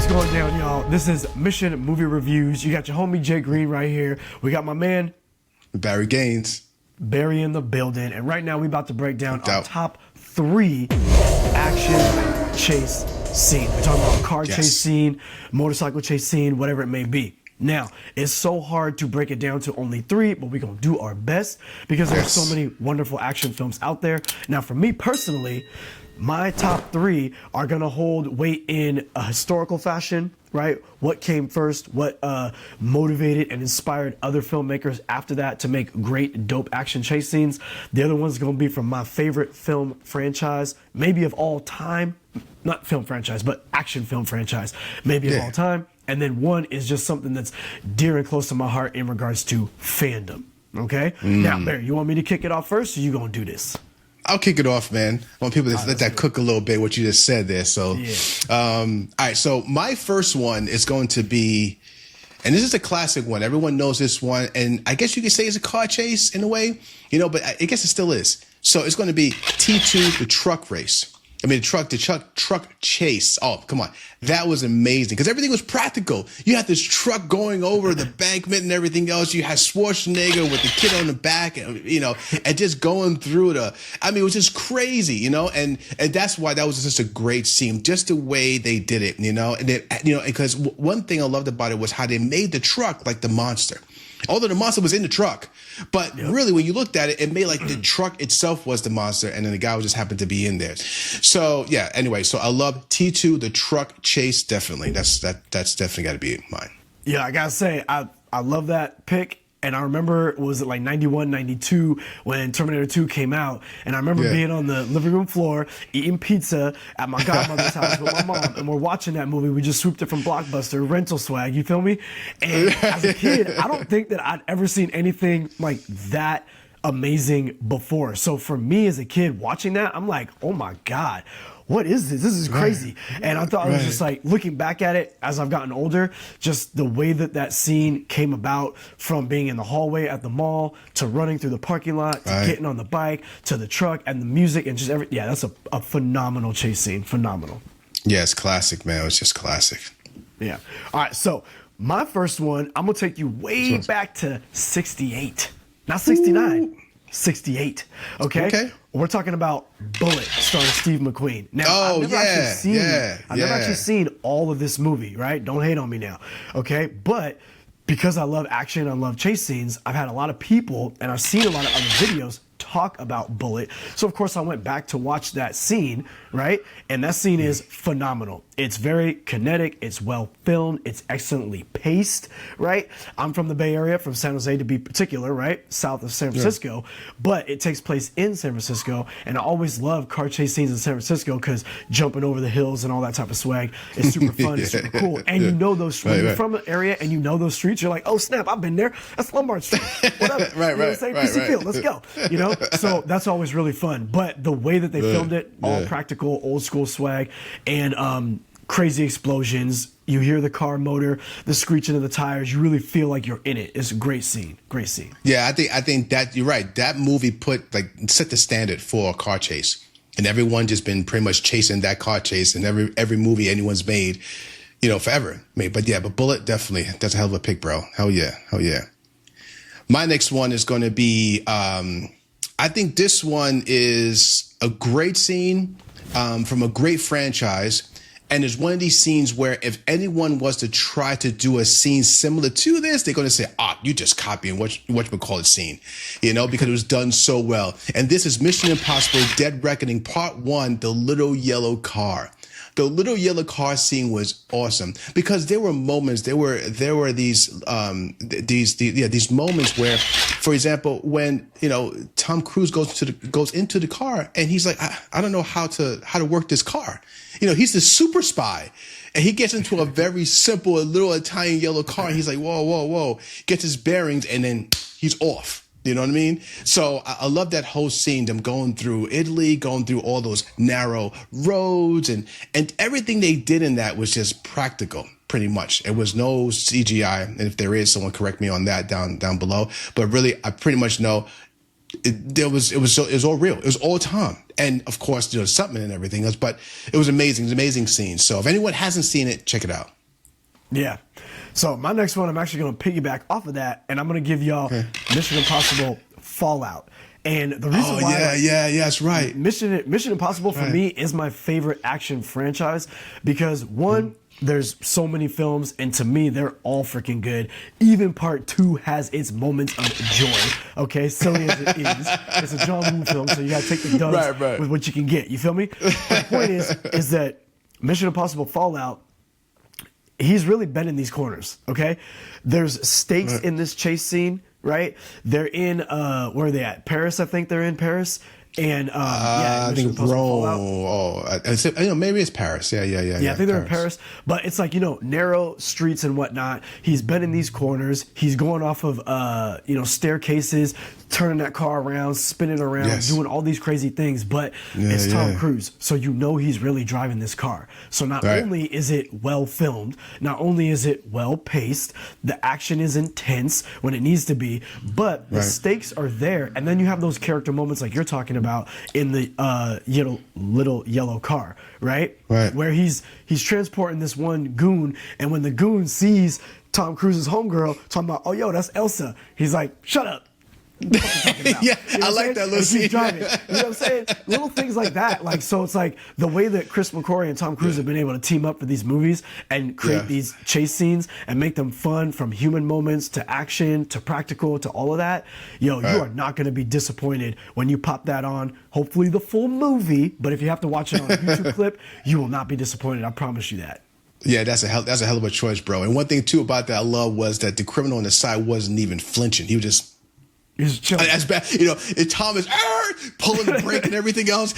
What's going down, y'all? This is Mission Movie Reviews. You got your homie Jay Green right here. We got my man Barry Gaines. Barry in the building. And right now we about to break down our top 3 action chase scene. We're talking about car chase scene, motorcycle chase scene, whatever it may be. Now, it's so hard to break it down to only 3, but we're going to do our best because there's so many wonderful action films out there. Now, for me personally, my top 3 are going to hold weight in a historical fashion, right? What came first, what motivated and inspired other filmmakers after that to make great, dope action chase scenes. The other one's going to be from my favorite film franchise, maybe of all time. Not film franchise, but action film franchise, maybe of all time. And then one is just something that's dear and close to my heart in regards to fandom. Okay? Now, Barry, you want me to kick it off first, or you gonna do this? I'll kick it off, man. I want people to let that cook a little bit, what you just said there. So, all right. So my first one is going to be, and this is a classic one. Everyone knows this one. And I guess you could say it's a car chase in a way, you know, but I guess it still is. So it's going to be T2, the truck race. I mean, the truck chase. Oh, come on. That was amazing because everything was practical. You had this truck going over the embankment and everything else. You had Schwarzenegger with the kid on the back, and, you know, and just going through I mean, it was just crazy, you know, and that's why that was just a great scene, just the way they did it, you know, and because one thing I loved about it was how they made the truck like the monster. Although the monster was in the truck, but really when you looked at it, it made like the truck itself was the monster, and then the guy just happened to be in there. So yeah, anyway, so I love T2, the truck chase, definitely. That's definitely got to be mine. Yeah, I gotta say, I love that pick. And I remember, was it like 91, 92 when Terminator 2 came out? And I remember being on the living room floor, eating pizza at my godmother's house with my mom. And we're watching that movie. We just swooped it from Blockbuster, rental swag, you feel me? And as a kid, I don't think that I'd ever seen anything like that amazing before. So for me as a kid watching that, I'm like, oh my God, what is this? This is crazy. And I thought it was just like, looking back at it as I've gotten older, just the way that scene came about, from being in the hallway at the mall to running through the parking lot to getting on the bike to the truck and the music and just everything. Yeah, that's a phenomenal chase scene. Phenomenal. Yeah, it's classic, man. It's just classic. Yeah. All right. So my first one, I'm going to take you way back to 68, not 69. Ooh. 68. Okay. We're talking about Bullitt, starring Steve McQueen. Now, I've never actually seen all of this movie, right? Don't hate on me now. Okay. But because I love action, I love chase scenes, I've had a lot of people, and I've seen a lot of other videos talk about Bullitt. So of course I went back to watch that scene, right? And that scene is phenomenal. It's very kinetic, it's well filmed, it's excellently paced, right? I'm from the Bay Area, from San Jose to be particular, right? South of San Francisco, but it takes place in San Francisco, and I always love car chase scenes in San Francisco because jumping over the hills and all that type of swag is super fun, it's super cool. And you know those streets, when you're from the area and you know those streets, you're like, oh snap, I've been there. That's Lombard Street. Whatever. You know what I'm saying? PC Field, let's go. You know? So that's always really fun. But the way that they filmed it, all practical, old school swag, and crazy explosions. You hear the car motor, the screeching of the tires. You really feel like you're in it. It's a great scene. Great scene. Yeah, I think that you're right. That movie set the standard for a car chase, and everyone just been pretty much chasing that car chase in every movie anyone's made, you know, forever. But Bullitt, definitely, that's a hell of a pick, bro. Hell yeah. My next one is going to be. I think this one is a great scene from a great franchise. And it's one of these scenes where if anyone was to try to do a scene similar to this, they're going to say, you just copying whatchamacallit scene, you know, because it was done so well. And this is Mission Impossible Dead Reckoning Part 1, The Little Yellow Car. The little yellow car scene was awesome because there were moments, there were these moments where, for example, when, you know, Tom Cruise goes into the car and he's like, I don't know how to work this car. You know, he's the super spy. And he gets into a very simple little Italian yellow car and he's like, whoa, gets his bearings and then he's off. You know what I mean? So I love that whole scene, them going through Italy, going through all those narrow roads, and everything they did in that was just practical, pretty much. It was no CGI. And if there is, someone correct me on that down below. But really, I pretty much know it was all real. It was all Tom. And of course, something and everything else, but it was amazing. It was an amazing scene. So if anyone hasn't seen it, check it out. Yeah. So my next one, I'm actually going to piggyback off of that, and I'm going to give y'all Mission Impossible Fallout. And the reason why, that's right. Mission Impossible for me is my favorite action franchise because one, there's so many films, and to me, they're all freaking good. Even Part 2 has its moments of joy. Okay, silly as it is, it's a John Woo film, so you gotta take the dubs with what you can get. You feel me? The point is that Mission Impossible Fallout, he's really bending these corners. Okay, there's stakes in this chase scene. Right? They're in where are they at? Paris, I think they're in Paris. And I think Rome. Maybe it's Paris. Yeah. I think they're in Paris. But it's like, narrow streets and whatnot. He's been in these corners. He's going off of staircases, turning that car around, spinning around, doing all these crazy things. But it's Tom Cruise, so he's really driving this car. So not only is it well filmed, not only is it well paced, the action is intense when it needs to be, but the stakes are there. And then you have those character moments like you're talking about in the little yellow car, right? Where he's transporting this one goon, and when the goon sees Tom Cruise's homegirl talking about, oh yo, that's Elsa, he's like, shut up. I like that little scene. Driving. You know what I'm saying? Little things like that. Like, so it's like the way that Chris McQuarrie and Tom Cruise have been able to team up for these movies and create these chase scenes and make them fun, from human moments to action to practical to all of that. You are not going to be disappointed when you pop that on. Hopefully the full movie, but if you have to watch it on a YouTube clip, you will not be disappointed. I promise you that. Yeah, that's a hell of a choice, bro. And one thing too about that I love was that the criminal on the side wasn't even flinching. He was just. He's chilling. That's bad. And Tom is pulling the brake and everything else,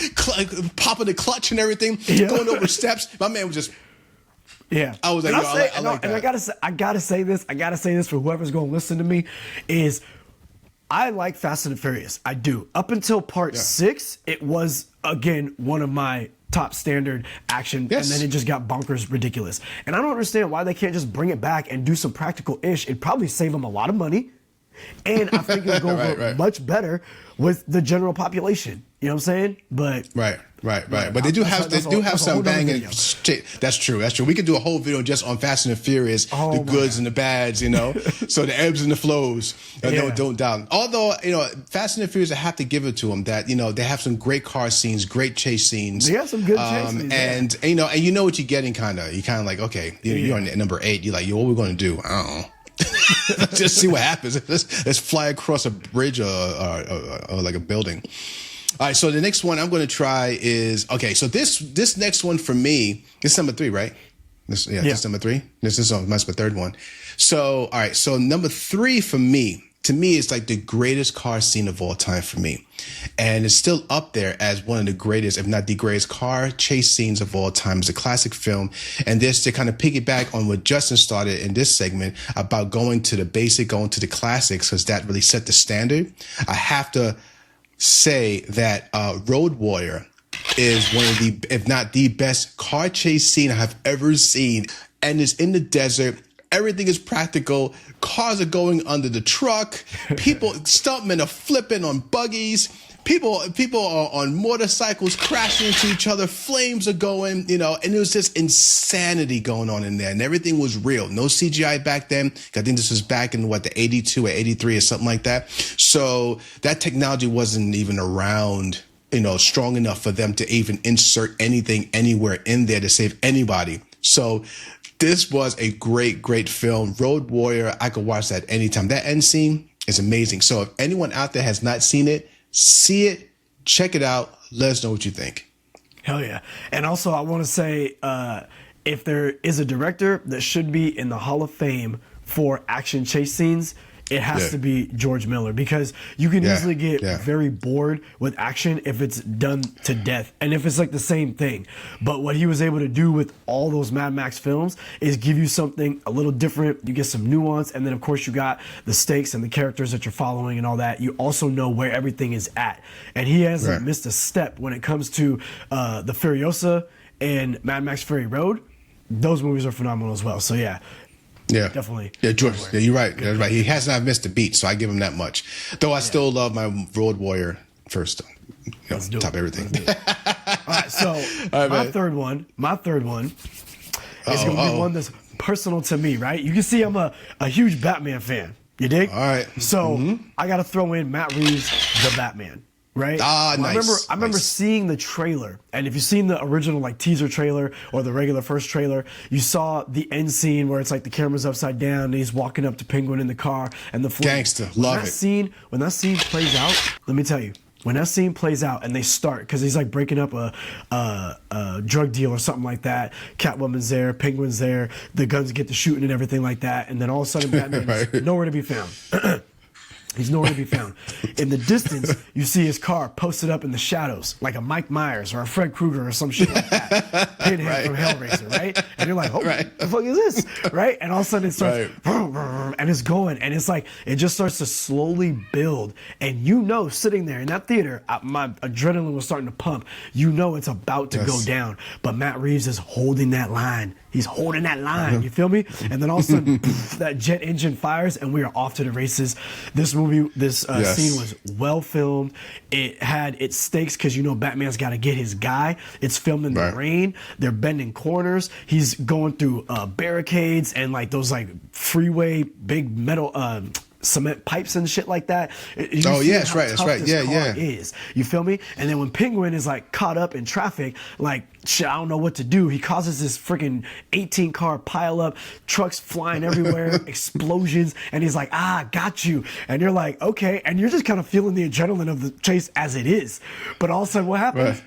popping the clutch and everything, going over steps. My man was just. Yeah, I was like, I like that. And I gotta say this for whoever's going to listen to me, is I like Fast and the Furious. I do. Up until Part 6, it was again one of my top standard action, and then it just got bonkers ridiculous. And I don't understand why they can't just bring it back and do some practical ish. It'd probably save them a lot of money. And I think it'll go over much better with the general population. You know what I'm saying? But right. But they do have some banging. That's true. We could do a whole video just on Fast and the Furious, the goods and the bads. So the ebbs and the flows. Don't doubt. Although Fast and the Furious, I have to give it to them that they have some great car scenes, great chase scenes. They have some good chase scenes. And you know what you're getting. You kind of like, okay, you're on number 8. You're like, what are we going to do? I don't know. Just see what happens. Let's fly across a bridge or like a building. All right, so the next one I'm going to try is so this next one for me, this is number 3, right? This is number 3. This is my third one. So all right, so number 3 for me. To me, it's like the greatest car scene of all time for me. And it's still up there as one of the greatest, if not the greatest, car chase scenes of all time. It's a classic film. And this, to kind of piggyback on what Justin started in this segment about going to the classics, because that really set the standard. I have to say that Road Warrior is one of the, if not the best car chase scene I have ever seen. And it's in the desert. Everything is practical. Cars are going under the truck. Stuntmen are flipping on buggies. People are on motorcycles crashing into each other. Flames are going, and it was just insanity going on in there. And everything was real. No CGI back then. I think this was back in the 82 or 83 or something like that. So that technology wasn't even around, strong enough for them to even insert anything anywhere in there to save anybody. So this was a great, great film. Road Warrior, I could watch that anytime. That end scene is amazing. So if anyone out there has not seen it, see it, check it out. Let us know what you think. Hell yeah. And also, I want to say, if there is a director that should be in the Hall of Fame for action chase scenes, it has to be George Miller, because you can easily get very bored with action if it's done to death and if it's like the same thing. But what he was able to do with all those Mad Max films is give you something a little different. You get some nuance, and then of course you got the stakes and the characters that you're following and all that. You also know where everything is at, and he hasn't missed a step when it comes to the Furiosa and Mad Max Fury Road. Those movies are phenomenal as well. So yeah. Yeah, definitely. Yeah, George. Yeah, you're right. You're right. He has not missed a beat, so I give him that much. Though I still love my Road Warrior first. Top everything. All right, so my third one is going to be one that's personal to me, right? You can see I'm a huge Batman fan. You dig? All right. So I got to throw in Matt Reeves, the Batman. Right? Nice. I remember seeing the trailer, and if you've seen the original like teaser trailer or the regular first trailer, you saw the end scene where it's like the camera's upside down and he's walking up to Penguin in the car and the gangster. Love it. When that scene plays out, let me tell you, when that scene plays out and they start, because he's like breaking up a drug deal or something like that. Catwoman's there, Penguin's there, the guns get to shooting and everything like that, and then all of a sudden Batman is nowhere to be found. He's nowhere to be found. In the distance, you see his car posted up in the shadows, like a Mike Myers or a Fred Krueger or some shit like that. Pinhead from Hellraiser, right? And you're like, oh, what the fuck is this? Right? And all of a sudden it starts, and it's going, and it's like, it just starts to slowly build. And you know, sitting there in that theater, my adrenaline was starting to pump. You know it's about to go down. But Matt Reeves is holding that line. He's holding that line, you feel me? And then all of a sudden, that jet engine fires, and we are off to the races. This movie, scene was well filmed. It had its stakes because you know Batman's got to get his guy. It's filmed in the rain. They're bending corners. He's going through barricades and like those like freeway big metal cement pipes and shit like that. That's right. Yeah. Is you feel me? And then when Penguin is like caught up in traffic, like shit, I don't know what to do. He causes this freaking 18 car pile up, trucks flying everywhere, explosions, and he's like, got you. And you're like, okay, and you're just kind of feeling the adrenaline of the chase as it is. But all of a sudden, what happens?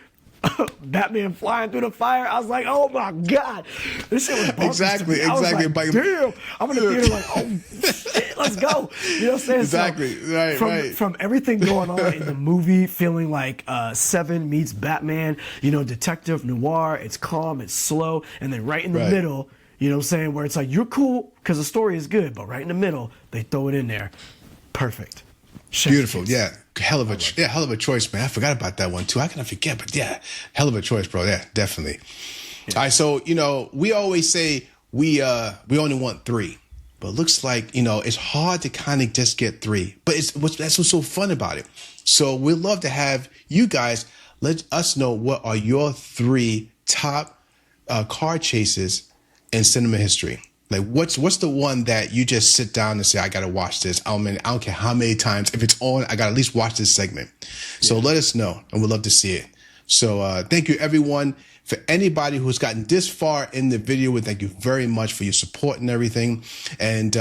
Batman flying through the fire. I was like, oh my God. This shit was bonkers. Exactly. I was like, damn. I'm in the theater like, oh shit, let's go. You know what I'm saying? Exactly. So from everything going on in the movie, feeling like Seven meets Batman, you know, detective noir, it's calm, it's slow, and then right in the middle, you know what I'm saying, where it's like, you're cool because the story is good, but right in the middle, they throw it in there. Perfect. Beautiful. Yeah. Hell of a choice, man. I forgot about that one too. How can I forget? But yeah, hell of a choice, bro. Yeah, definitely. Yeah. All right. So, you know, we always say we only want 3, but it looks like, you know, it's hard to kind of just get 3, but that's what's so fun about it. So we'd love to have you guys let us know what are your 3 top car chases in cinema history. Like, what's the one that you just sit down and say, I got to watch this? I don't care how many times. If it's on, I got to at least watch this segment. So let us know, and we'd love to see it. So thank you, everyone. For anybody who's gotten this far in the video, we thank you very much for your support and everything. And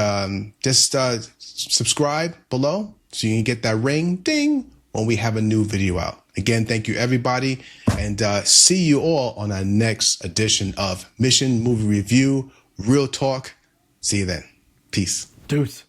just subscribe below so you can get that ring ding when we have a new video out. Again, thank you, everybody. And see you all on our next edition of Mission Movie Review. Real talk. See you then. Peace. Deuce.